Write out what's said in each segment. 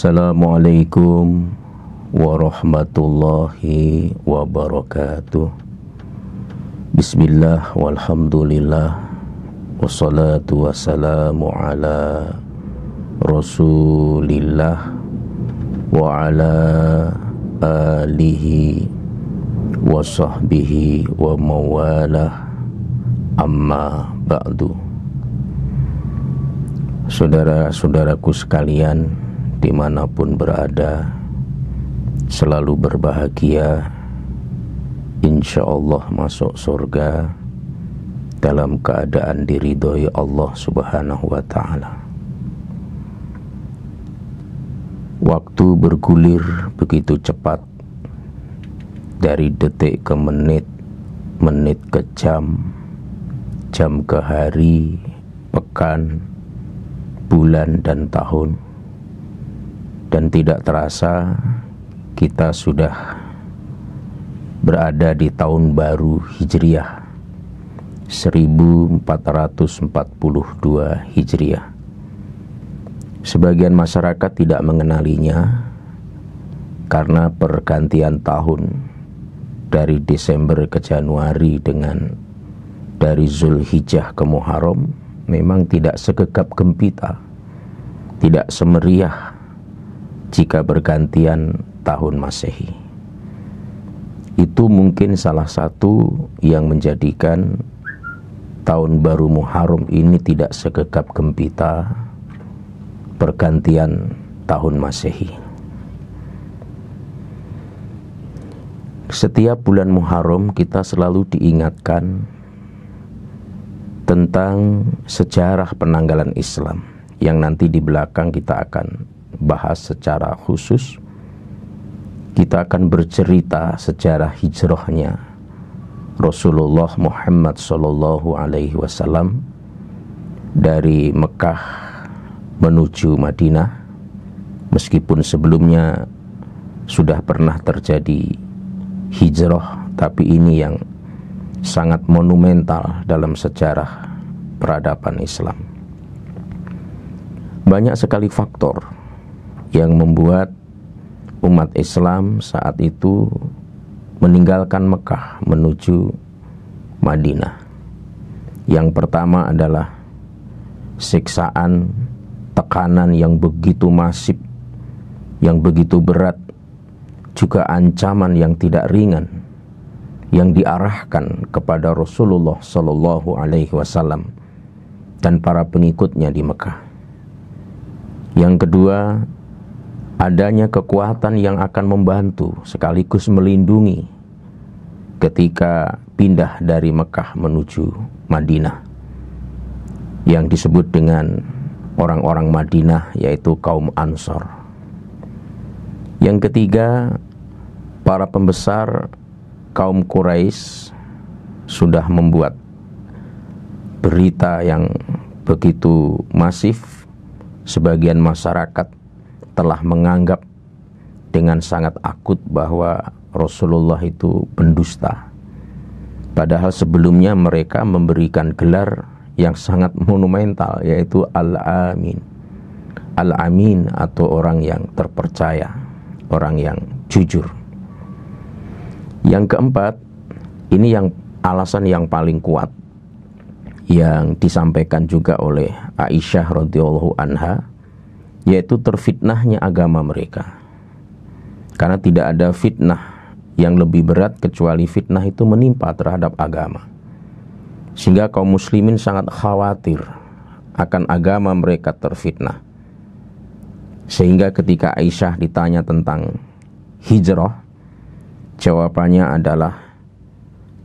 Assalamualaikum warahmatullahi wabarakatuh. Bismillah walhamdulillah wassalatu wassalamu ala Rasulillah wa ala alihi wa sahbihi wa mawalah, amma ba'du. Saudara-saudaraku sekalian, dimanapun berada, selalu berbahagia, insya Allah masuk surga dalam keadaan diridhoi Allah subhanahu wa ta'ala. Waktu bergulir begitu cepat, dari detik ke menit, menit ke jam, jam ke hari, pekan, bulan dan tahun. Dan tidak terasa kita sudah berada di tahun baru Hijriah 1442 Hijriah. Sebagian masyarakat tidak mengenalinya karena pergantian tahun dari Desember ke Januari dengan dari Zulhijjah ke Muharram memang tidak segegap gempita, tidak semeriah jika bergantian tahun Masehi. Itu mungkin salah satu yang menjadikan tahun baru Muharram ini tidak segegap gempita pergantian tahun Masehi. Setiap bulan Muharram kita selalu diingatkan tentang sejarah penanggalan Islam yang nanti di belakang kita akan bahas secara khusus. Kita akan bercerita sejarah hijrahnya Rasulullah Muhammad sallallahu alaihi wasallam dari Mekah menuju Madinah, meskipun sebelumnya sudah pernah terjadi hijrah, tapi ini yang sangat monumental dalam sejarah peradaban Islam. Banyak sekali faktor yang membuat umat Islam saat itu meninggalkan Mekah menuju Madinah. Yang pertama adalah siksaan, tekanan yang begitu masif, yang begitu berat, juga ancaman yang tidak ringan yang diarahkan kepada Rasulullah Sallallahu Alaihi Wasallam dan para pengikutnya di Mekah. Yang kedua, adanya kekuatan yang akan membantu sekaligus melindungi ketika pindah dari Mekah menuju Madinah, yang disebut dengan orang-orang Madinah, yaitu kaum Ansor. Yang ketiga, para pembesar kaum Quraisy sudah membuat berita yang begitu masif. Sebagian masyarakat telah menganggap dengan sangat akut bahwa Rasulullah itu pendusta. Padahal sebelumnya mereka memberikan gelar yang sangat monumental, yaitu Al-Amin. Al-Amin atau orang yang terpercaya, orang yang jujur. Yang keempat, ini yang alasan yang paling kuat yang disampaikan juga oleh Aisyah radhiyallahu anha, yaitu terfitnahnya agama mereka. Karena tidak ada fitnah yang lebih berat kecuali fitnah itu menimpa terhadap agama. Sehingga kaum muslimin sangat khawatir akan agama mereka terfitnah. Sehingga ketika Aisyah ditanya tentang hijrah, jawabannya adalah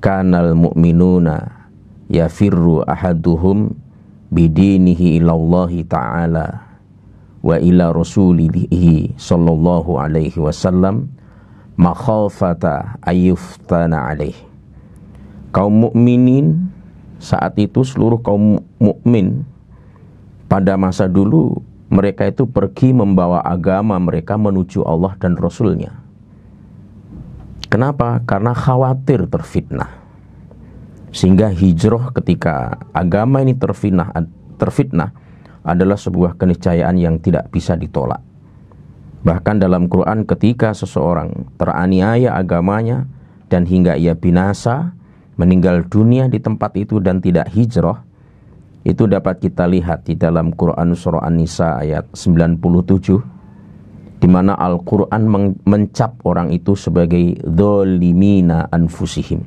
kanal mu'minuna yafirru ahaduhum bidinihi ilallahi ta'ala wa ila rasulihi sallallahu alaihi wasallam makhafata ayyuftana alaih. Kaum mukminin saat itu, seluruh kaum mukmin pada masa dulu, mereka itu pergi membawa agama mereka menuju Allah dan Rasulnya. Kenapa? Karena khawatir terfitnah. Sehingga hijrah ketika agama ini terfitnah adalah sebuah keniscayaan yang tidak bisa ditolak. Bahkan dalam Quran ketika seseorang teraniaya agamanya dan hingga ia binasa, meninggal dunia di tempat itu dan tidak hijrah, itu dapat kita lihat di dalam Quran surah An-Nisa ayat 97, di mana Al-Quran mencap orang itu sebagai dzolimina anfusihim,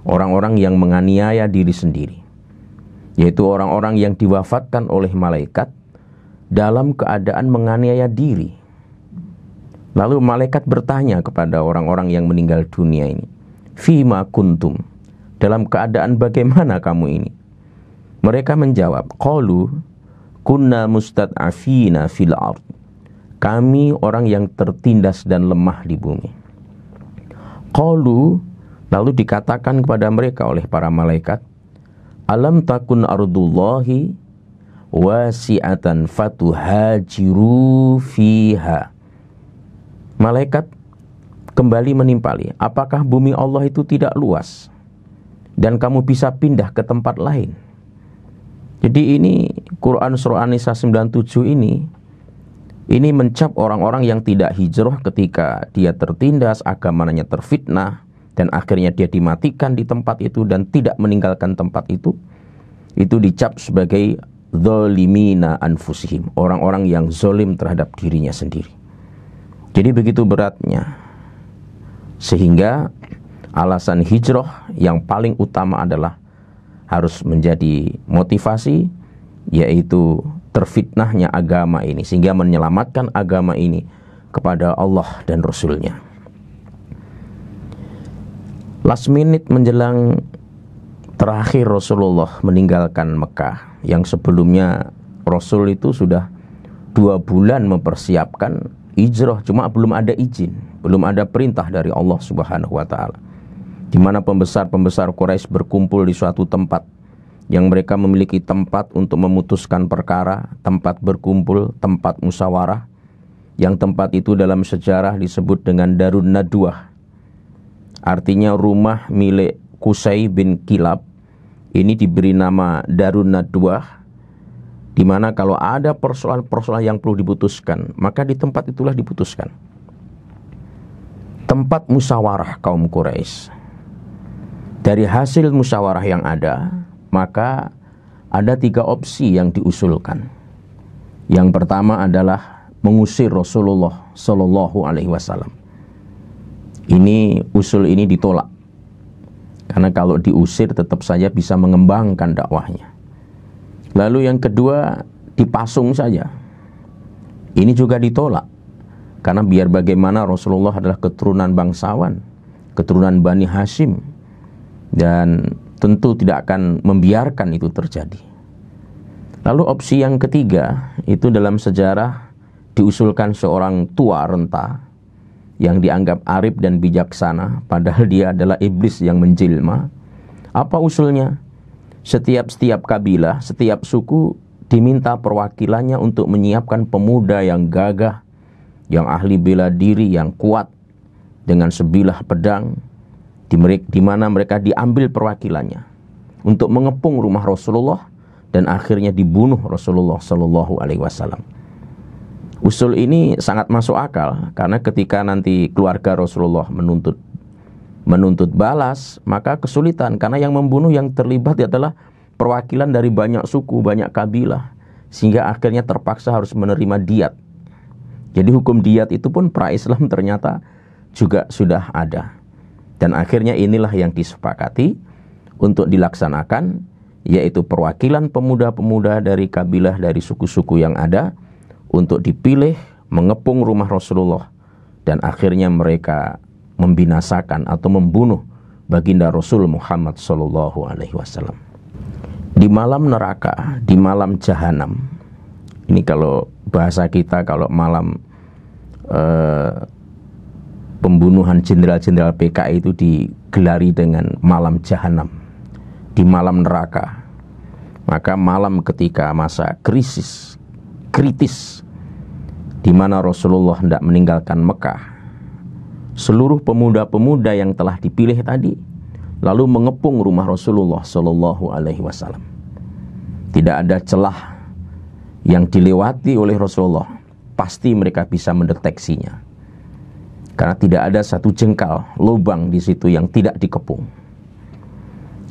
orang-orang yang menganiaya diri sendiri, yaitu orang-orang yang diwafatkan oleh malaikat dalam keadaan menganiaya diri. Lalu malaikat bertanya kepada orang-orang yang meninggal dunia ini, fima kuntum, dalam keadaan bagaimana kamu ini? Mereka menjawab, qalu kunna mustad'afina fil ard, kami orang yang tertindas dan lemah di bumi. Qalu, lalu dikatakan kepada mereka oleh para malaikat, alam takun ardullahi wasi'atan fatuhajiru fiha. Malaikat kembali menimpali, apakah bumi Allah itu tidak luas dan kamu bisa pindah ke tempat lain? Jadi ini Quran surah An-Nisa 97 ini mencap orang-orang yang tidak hijrah ketika dia tertindas, agamanya terfitnah, dan akhirnya dia dimatikan di tempat itu dan tidak meninggalkan tempat itu dicap sebagai dzolimina anfusihim, orang-orang yang zolim terhadap dirinya sendiri. Jadi begitu beratnya, sehingga alasan hijrah yang paling utama adalah harus menjadi motivasi, yaitu terfitnahnya agama ini, sehingga menyelamatkan agama ini kepada Allah dan Rasul-Nya. Last minute menjelang terakhir Rasulullah meninggalkan Mekah, yang sebelumnya Rasul itu sudah 2 bulan mempersiapkan hijrah, cuma belum ada izin, belum ada perintah dari Allah Subhanahu wa taala. Di mana pembesar-pembesar Quraisy berkumpul di suatu tempat yang mereka memiliki tempat untuk memutuskan perkara, tempat berkumpul, tempat musyawarah, yang tempat itu dalam sejarah disebut dengan Darun Nadwah. Artinya rumah milik Qusay bin Kilab. Ini diberi nama Darun Nadwah, di mana kalau ada persoalan-persoalan yang perlu diputuskan, maka di tempat itulah diputuskan. Tempat musyawarah kaum Quraisy. Dari hasil musyawarah yang ada, maka ada 3 opsi yang diusulkan. Yang pertama adalah mengusir Rasulullah Shallallahu Alaihi Wasallam. Usul ini ditolak, karena kalau diusir tetap saja bisa mengembangkan dakwahnya. Lalu yang kedua, dipasung saja. Ini juga ditolak, karena biar bagaimana Rasulullah adalah keturunan bangsawan, keturunan Bani Hashim, dan tentu tidak akan membiarkan itu terjadi. Lalu opsi yang ketiga, itu dalam sejarah diusulkan seorang tua renta yang dianggap arif dan bijaksana, padahal dia adalah iblis yang menjelma. Apa usulnya? Setiap kabilah, setiap suku diminta perwakilannya untuk menyiapkan pemuda yang gagah, yang ahli bela diri, yang kuat, dengan sebilah pedang, di mana mereka diambil perwakilannya untuk mengepung rumah Rasulullah dan akhirnya dibunuh Rasulullah Shallallahu Alaihi Wasallam. Usul ini sangat masuk akal, karena ketika nanti keluarga Rasulullah menuntut balas, maka kesulitan, karena yang membunuh, yang terlibat adalah perwakilan dari banyak suku, banyak kabilah, sehingga akhirnya terpaksa harus menerima diat. Jadi hukum diat itu pun pra-Islam ternyata juga sudah ada. Dan akhirnya inilah yang disepakati untuk dilaksanakan, yaitu perwakilan pemuda-pemuda dari kabilah, dari suku-suku yang ada, untuk dipilih mengepung rumah Rasulullah, dan akhirnya mereka membinasakan atau membunuh baginda Rasul Muhammad Sallallahu Alaihi Wasallam. Di malam neraka, di malam jahanam. Ini kalau bahasa kita, kalau malam pembunuhan jenderal-jenderal PKI itu digelari dengan malam jahanam, di malam neraka. Maka malam ketika masa kritis, di mana Rasulullah hendak meninggalkan Mekah, seluruh pemuda-pemuda yang telah dipilih tadi lalu mengepung rumah Rasulullah Shallallahu Alaihi Wasallam. Tidak ada celah yang dilewati oleh Rasulullah pasti mereka bisa mendeteksinya. Karena tidak ada satu jengkal lubang di situ yang tidak dikepung.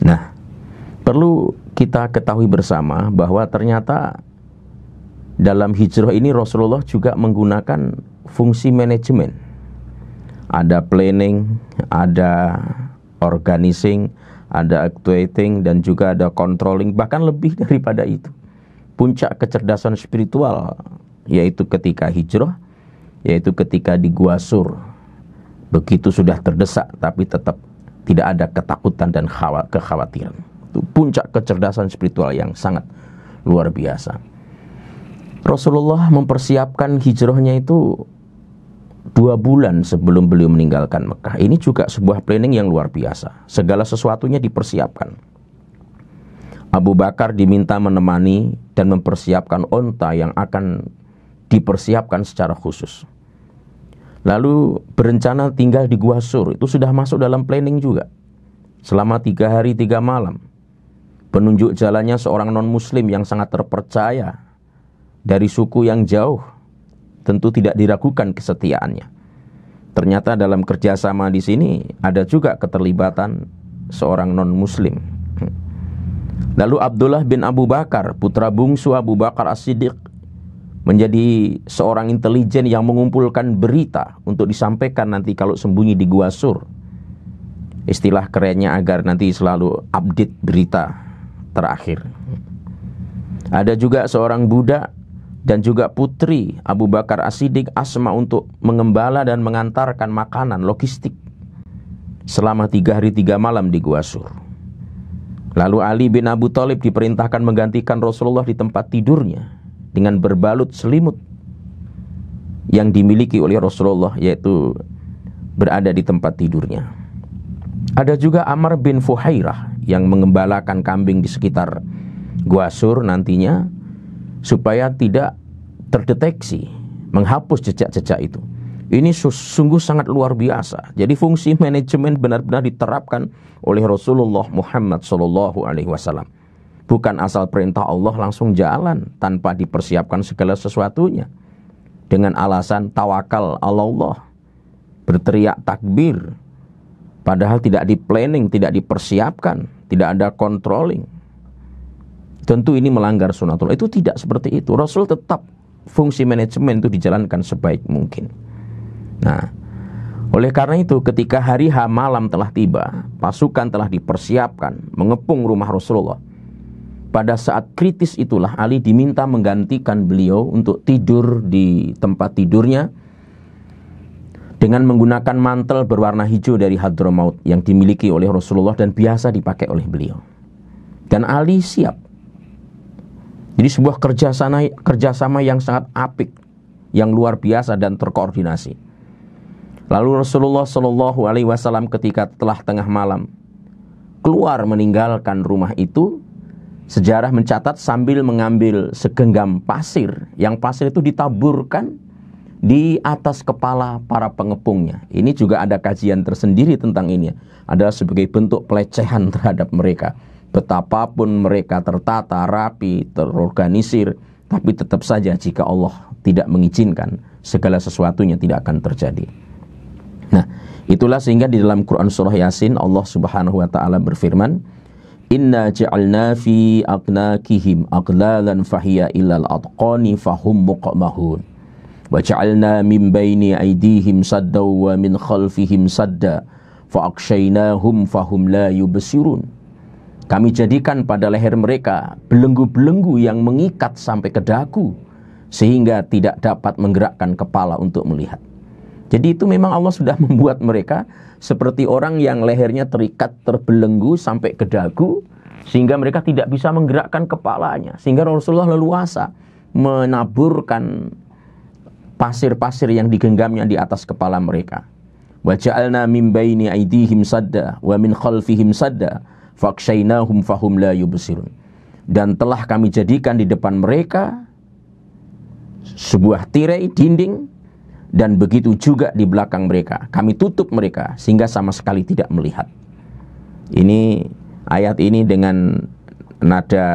Nah, perlu kita ketahui bersama bahwa ternyata dalam hijrah ini Rasulullah juga menggunakan fungsi manajemen. Ada planning, ada organizing, ada actuating, dan juga ada controlling, bahkan lebih daripada itu. Puncak kecerdasan spiritual yaitu ketika hijrah, yaitu ketika di Gua Sur. Begitu sudah terdesak tapi tetap tidak ada ketakutan dan kekhawatiran. Itu puncak kecerdasan spiritual yang sangat luar biasa. Rasulullah mempersiapkan hijrahnya itu 2 bulan sebelum beliau meninggalkan Mekah. Ini juga sebuah planning yang luar biasa. Segala sesuatunya dipersiapkan. Abu Bakar diminta menemani dan mempersiapkan onta yang akan dipersiapkan secara khusus. Lalu berencana tinggal di Gua Sur, itu sudah masuk dalam planning juga. Selama 3 hari 3 malam. Penunjuk jalannya seorang non-muslim yang sangat terpercaya dari suku yang jauh. Tentu tidak diragukan kesetiaannya. Ternyata dalam kerjasama di sini ada juga keterlibatan seorang non-muslim. Lalu Abdullah bin Abu Bakar, putra bungsu Abu Bakar As-Siddiq, menjadi seorang intelijen yang mengumpulkan berita untuk disampaikan nanti kalau sembunyi di Gua Sur. Istilah kerennya agar nanti selalu update berita terakhir. Ada juga seorang budak dan juga putri Abu Bakar As-Siddiq, Asma, untuk mengembala dan mengantarkan makanan logistik selama 3 hari 3 malam di Gua Sur. Lalu Ali bin Abu Thalib diperintahkan menggantikan Rasulullah di tempat tidurnya dengan berbalut selimut yang dimiliki oleh Rasulullah, yaitu berada di tempat tidurnya. Ada juga Amr bin Fuhairah yang mengembalakan kambing di sekitar Gua Sur nantinya supaya tidak terdeteksi, menghapus jejak-jejak itu. Ini sungguh sangat luar biasa. Jadi fungsi manajemen benar-benar diterapkan oleh Rasulullah Muhammad SAW. Bukan asal perintah Allah langsung jalan tanpa dipersiapkan segala sesuatunya. Dengan alasan tawakal Allah, berteriak takbir, padahal tidak di planning, tidak dipersiapkan, tidak ada controlling. Tentu ini melanggar sunatullah. Itu tidak seperti itu. Rasul tetap fungsi manajemen itu dijalankan sebaik mungkin. Nah, oleh karena itu ketika hari H malam telah tiba, pasukan telah dipersiapkan mengepung rumah Rasulullah. Pada saat kritis itulah Ali diminta menggantikan beliau untuk tidur di tempat tidurnya dengan menggunakan mantel berwarna hijau dari Hadramaut yang dimiliki oleh Rasulullah dan biasa dipakai oleh beliau. Dan Ali siap. Jadi sebuah kerjasama yang sangat apik, yang luar biasa dan terkoordinasi. Lalu Rasulullah SAW ketika telah tengah malam keluar meninggalkan rumah itu, sejarah mencatat sambil mengambil segenggam pasir, yang pasir itu ditaburkan di atas kepala para pengepungnya. Ini juga ada kajian tersendiri tentang ini. Adalah sebagai bentuk pelecehan terhadap mereka. Betapapun mereka tertata, rapi, terorganisir, tapi tetap saja jika Allah tidak mengizinkan, segala sesuatunya tidak akan terjadi. Nah, itulah sehingga di dalam Quran surah Yasin Allah Subhanahu wa taala berfirman, "Inna ja'alna fi aqnaqihim aqlalan fahiya ilal atqani fahum muqmahun. Wa ja'alna min baini aydihim sadda wa min khalfihim sadda fa aqshaynahum fahum la yubsirun." Kami jadikan pada leher mereka belenggu-belenggu yang mengikat sampai ke dagu sehingga tidak dapat menggerakkan kepala untuk melihat. Jadi itu memang Allah sudah membuat mereka seperti orang yang lehernya terikat, terbelenggu sampai ke dagu sehingga mereka tidak bisa menggerakkan kepalanya. Sehingga Rasulullah leluasa menaburkan pasir-pasir yang digenggamnya di atas kepala mereka. Wa ja'alna min baini aydihim sadda wa min khalfihim sadda faqshaynahum fahum la yubsirun. Dan telah kami jadikan di depan mereka sebuah tirai dinding, dan begitu juga di belakang mereka. Kami tutup mereka sehingga sama sekali tidak melihat. Ini ayat ini dengan nada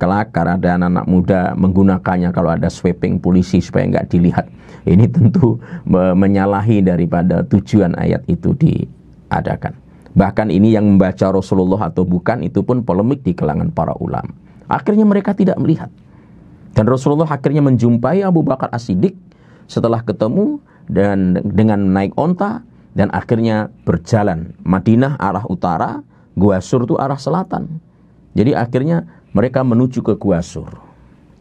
kelakar, ada anak-anak muda menggunakannya kalau ada sweeping polisi supaya nggak dilihat. Ini tentu menyalahi daripada tujuan ayat itu diadakan. Bahkan ini yang membaca Rasulullah atau bukan, itu pun polemik di kalangan para ulama. Akhirnya mereka tidak melihat. Dan Rasulullah akhirnya menjumpai Abu Bakar As-Siddiq setelah ketemu dan dengan naik onta, dan akhirnya berjalan. Madinah arah utara, Gua Sur itu arah selatan. Jadi akhirnya mereka menuju ke Gua Sur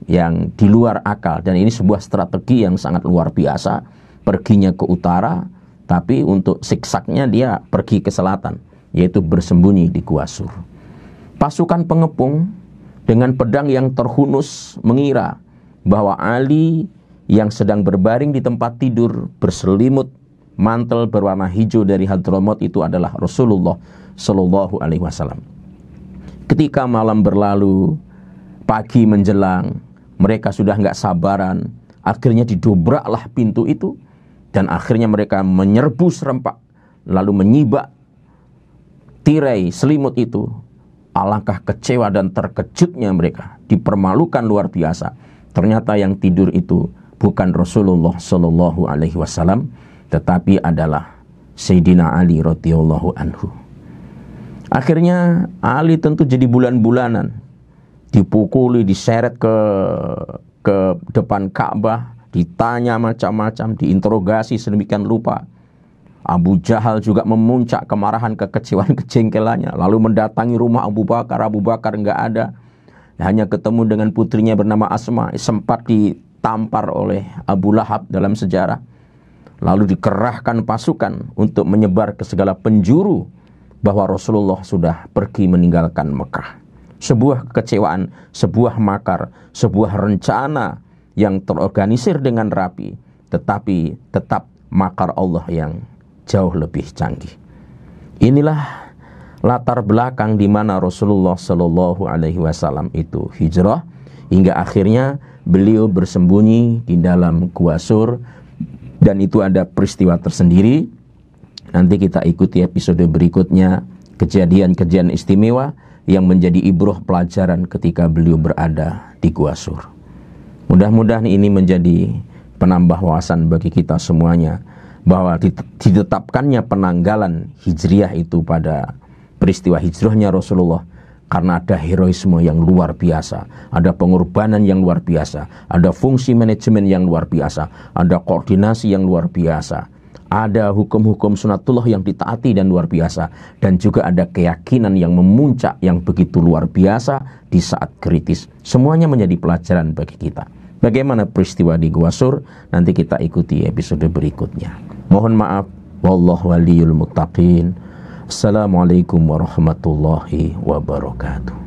yang di luar akal, dan ini sebuah strategi yang sangat luar biasa. Perginya ke utara, tapi untuk siksaknya dia pergi ke selatan, yaitu bersembunyi di Gua Sur. Pasukan pengepung dengan pedang yang terhunus mengira bahwa Ali yang sedang berbaring di tempat tidur berselimut mantel berwarna hijau dari Hadramaut itu adalah Rasulullah Shallallahu Alaihi Wasallam. Ketika malam berlalu, pagi menjelang, mereka sudah nggak sabaran. Akhirnya didobraklah pintu itu, dan akhirnya mereka menyerbu serempak, lalu menyibak tirai selimut itu. Alangkah kecewa dan terkejutnya mereka, dipermalukan luar biasa. Ternyata yang tidur itu bukan Rasulullah Shallallahu Alaihi Wasallam, tetapi adalah Sayyidina Ali radhiyallahu anhu. Akhirnya Ali tentu jadi bulan-bulanan, dipukuli, diseret ke depan Ka'bah, ditanya macam-macam, diinterogasi sedemikian rupa. Abu Jahal juga memuncak kemarahan, kekecewaan, kejengkelannya, lalu mendatangi rumah Abu Bakar. Abu Bakar enggak ada, hanya ketemu dengan putrinya bernama Asma, sempat ditampar oleh Abu Lahab dalam sejarah. Lalu dikerahkan pasukan untuk menyebar ke segala penjuru bahwa Rasulullah sudah pergi meninggalkan Mekah. Sebuah kekecewaan, sebuah makar, sebuah rencana yang terorganisir dengan rapi, tetapi tetap makar Allah yang jauh lebih canggih. Inilah latar belakang di mana Rasulullah Shallallahu Alaihi Wasallam itu hijrah, hingga akhirnya beliau bersembunyi di dalam Gua Sur, dan itu ada peristiwa tersendiri. Nanti kita ikuti episode berikutnya, kejadian-kejadian istimewa yang menjadi ibrah pelajaran ketika beliau berada di Gua Sur. Mudah-mudahan ini menjadi penambah wawasan bagi kita semuanya, bahwa ditetapkannya penanggalan Hijriah itu pada peristiwa hijrahnya Rasulullah karena ada heroisme yang luar biasa, ada pengorbanan yang luar biasa, ada fungsi manajemen yang luar biasa, ada koordinasi yang luar biasa, ada hukum-hukum sunatullah yang ditaati dan luar biasa, dan juga ada keyakinan yang memuncak yang begitu luar biasa di saat kritis. Semuanya menjadi pelajaran bagi kita. Bagaimana peristiwa di Gua Sur, nanti kita ikuti episode berikutnya. Mohon maaf, wallahu waliyul muttaqin. Assalamualaikum warahmatullahi wabarakatuh.